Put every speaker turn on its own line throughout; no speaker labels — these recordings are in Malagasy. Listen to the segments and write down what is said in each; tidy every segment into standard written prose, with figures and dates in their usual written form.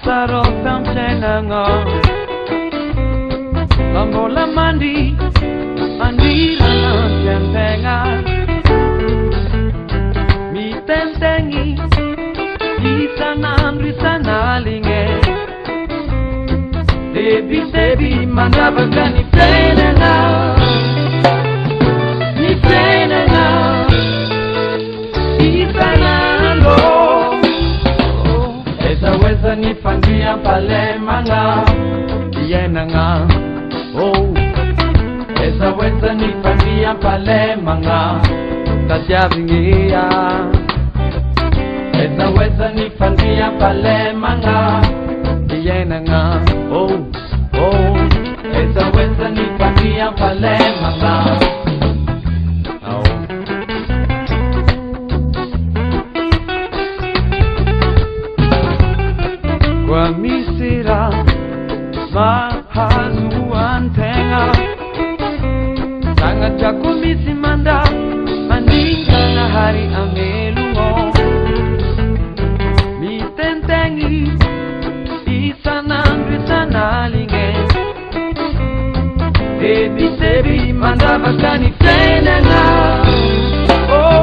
Sarotam Chenanga Lambola Mandi Mandiran Tempenga Mi Tentengi Isanam Risanalinge Debi Mandabagani Tenanga Ni Tenanga Isanalo Weza ni fandia pale manga Yenanga Oh Esa weza ni fandia pale manga Tatia vingia Esa weza ni fandia pale manga Yenanga Oh Oh Esa weza ni fandia pale manga Kwa misira mahazuan tenga sangat jago misi manda mandingka na hari angelungo mi tentengi isana linge debi manda bakani tenanga oh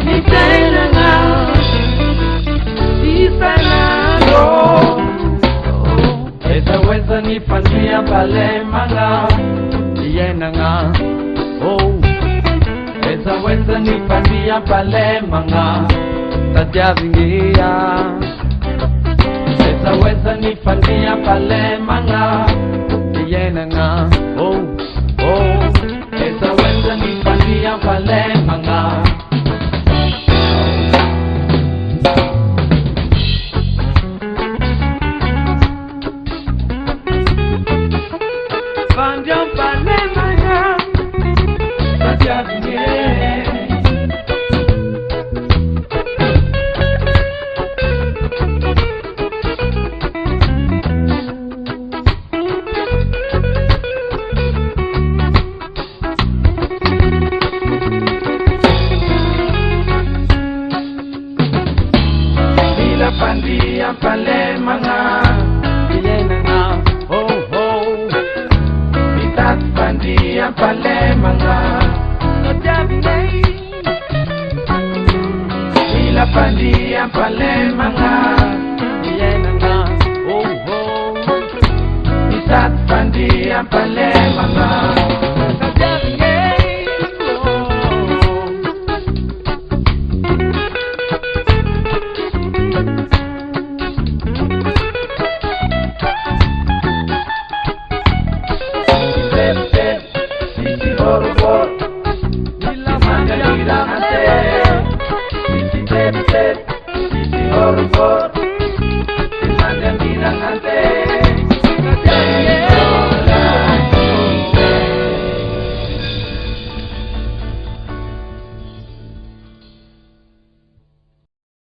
ni tenanga isana Weza ni fandia pale manga Yenanga Oh Weza ni fandia pale manga Tatia vingia Weza ni fandia pale manga Yenanga Oh Weza ni fandia pale manga Pandia pale manga Yenanga Oh oh Bitat pandia pale manga Nojabine Bila pandia pale manga Yenanga Oh oh Bitat pandia pale manga